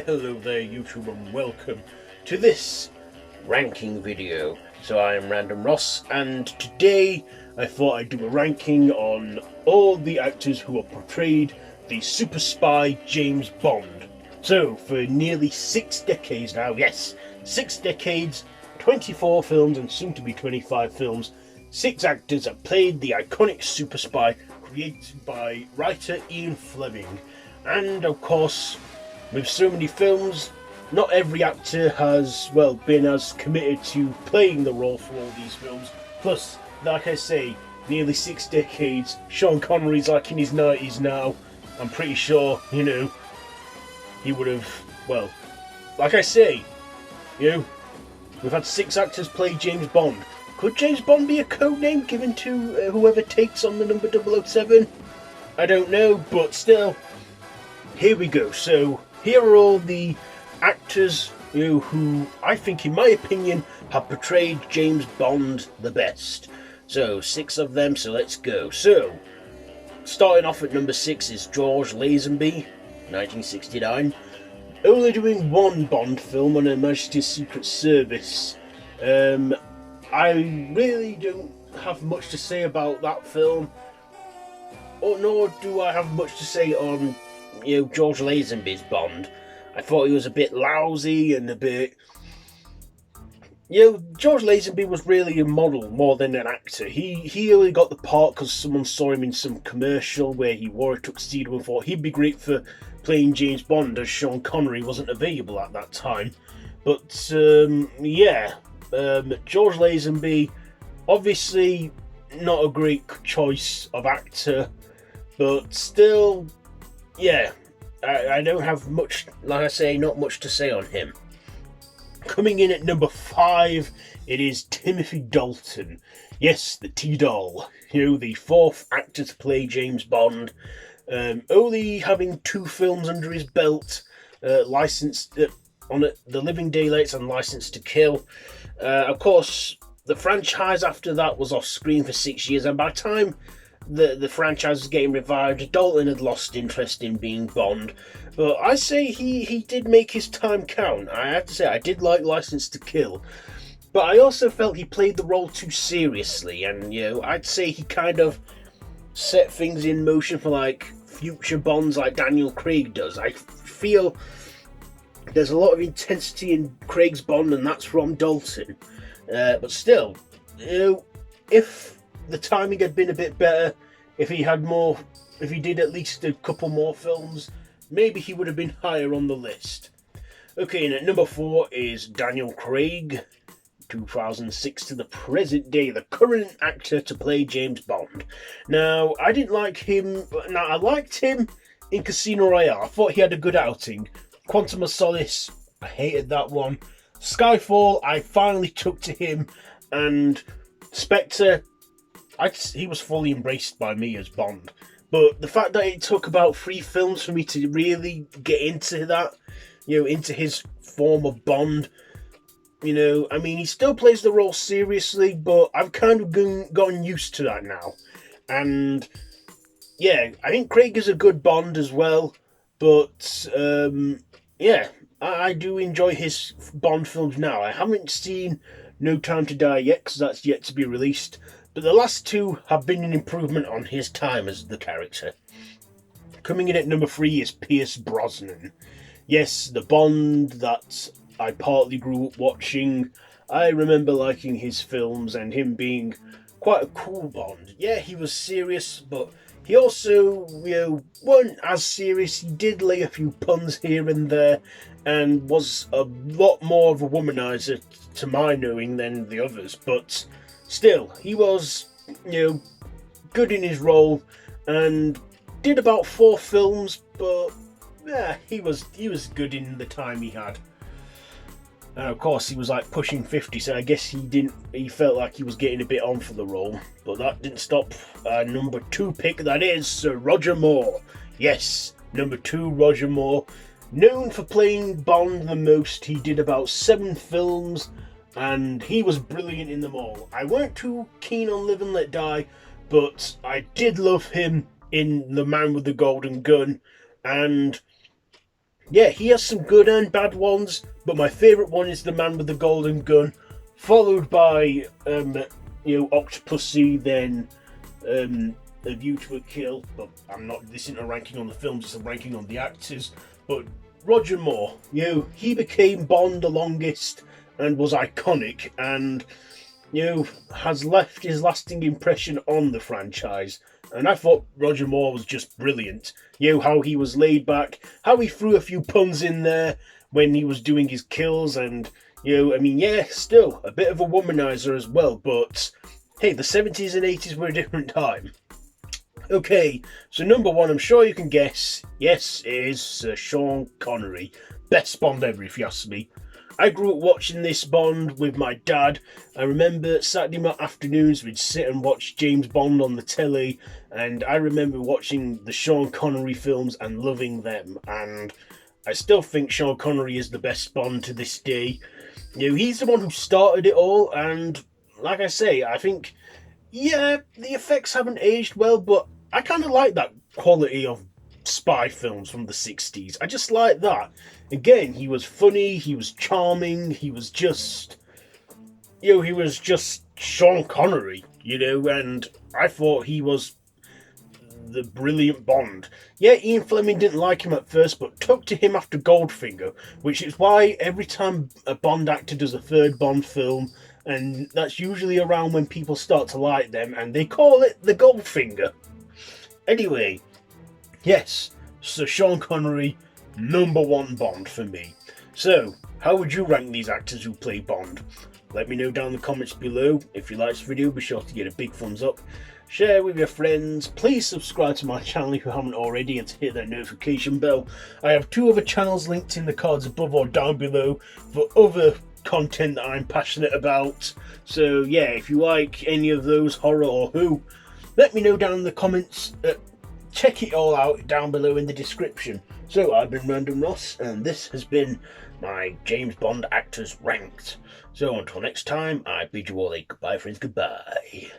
Hello there YouTube and welcome to this ranking video. So I am Random Ross and today I thought I'd do a ranking on all the actors who have portrayed the super spy James Bond. So for nearly 6 decades now, yes, 6 decades, 24 films and soon to be 25 films, 6 actors have played the iconic super spy created by writer Ian Fleming. And of course, with so many films, not every actor has, been as committed to playing the role for all these films. Plus, like I say, nearly 6 decades, Sean Connery's like in his 90s now. I'm pretty sure, he would have, like I say, we've had 6 actors play James Bond. Could James Bond be a codename given to whoever takes on the number 007? I don't know, but still, here we go. So, here are all the actors who I think, in my opinion, have portrayed James Bond the best. So, 6 of them, so let's go. So, starting off at number 6 is George Lazenby, 1969. Only doing 1 Bond film on Her Majesty's Secret Service. I really don't have much to say about that film, nor do I have much to say on George Lazenby's Bond. I thought he was a bit lousy and a bit... George Lazenby was really a model more than an actor. He only got the part because someone saw him in some commercial where he wore a tuxedo and thought he'd be great for playing James Bond, as Sean Connery wasn't available at that time. But, George Lazenby, obviously not a great choice of actor, but still, I don't have much, like I say, not much to say on him. Coming in at number 5, it is Timothy Dalton. Yes, the T-Doll. The 4th actor to play James Bond. Only having 2 films under his belt, licensed on The Living Daylights and License to Kill. Of course, the franchise after that was off screen for 6 years, and by the time the franchise was getting revived, Dalton had lost interest in being Bond. But I say he did make his time count. I have to say, I did like License to Kill, but I also felt he played the role too seriously, and I'd say he kind of set things in motion for like future Bonds like Daniel Craig does. I feel there's a lot of intensity in Craig's Bond, and that's from Dalton. But still, if the timing had been a bit better, if he did at least a couple more films, maybe he would have been higher on the list. Okay, and at number 4 is Daniel Craig, 2006 to the present day, the current actor to play James Bond. Now, I didn't like him. Now, I liked him in Casino Royale. I thought he had a good outing. Quantum of Solace, I hated that one. Skyfall, I finally took to him, and Spectre, he was fully embraced by me as Bond. But the fact that it took about 3 films for me to really get into that, into his form of Bond, he still plays the role seriously, but I've kind of gotten used to that now. And, I think Craig is a good Bond as well, but, I do enjoy his Bond films now. I haven't seen No Time to Die yet, because that's yet to be released, but the last 2 have been an improvement on his time as the character. Coming in at number 3 is Pierce Brosnan. Yes, the Bond that I partly grew up watching. I remember liking his films and him being quite a cool Bond. Yeah, he was serious, but he also, wasn't as serious. He did lay a few puns here and there, and was a lot more of a womanizer, to my knowing, than the others. But still, he was, good in his role, and did about 4 films, but he was good in the time he had. And of course, he was like pushing 50, so I guess he felt like he was getting a bit on for the role. But that didn't stop number 2 pick, that is Sir Roger Moore. Yes, number 2, Roger Moore. Known for playing Bond the most, he did about 7 films, and he was brilliant in them all. I weren't too keen on Live and Let Die, but I did love him in The Man with the Golden Gun, and Yeah, he has some good and bad ones, but my favourite one is the man with the golden gun, followed by Octopussy, then A View to a Kill. But this isn't a ranking on the films; it's a ranking on the actors. But Roger Moore, he became Bond the longest and was iconic, and has left his lasting impression on the franchise. And I thought Roger Moore was just brilliant. How he was laid back, how he threw a few puns in there when he was doing his kills, and still a bit of a womanizer as well. But hey, the 70s and 80s were a different time. Okay, so number one, I'm sure you can guess. Yes, it is Sir Sean Connery. Best Bond ever, if you ask me. I grew up watching this Bond with my dad. I remember Saturday afternoons we'd sit and watch James Bond on the telly, and I remember watching the Sean Connery films and loving them, and I still think Sean Connery is the best Bond to this day. He's the one who started it all, and like I say, I think, the effects haven't aged well, but I kind of like that quality of spy films from the 60s. I just like that. Again, he was funny, he was charming, he was just Sean Connery, and I thought he was the brilliant Bond. Yeah, Ian Fleming didn't like him at first, but took to him after Goldfinger, which is why every time a Bond actor does a third Bond film, and that's usually around when people start to like them, and they call it the Goldfinger. Anyway, yes, so Sean Connery, number one Bond for me. So, how would you rank these actors who play Bond? Let me know down in the comments below. If you like this video, be sure to give it a big thumbs up. Share with your friends. Please subscribe to my channel if you haven't already, and to hit that notification bell. I have 2 other channels linked in the cards above or down below for other content that I'm passionate about. So yeah, if you like any of those, horror or who, let me know down in the comments. Check it all out down below in the description. So I've been Random Ross, and this has been my James Bond actors ranked. So until next time, I bid you all a goodbye, friends, goodbye.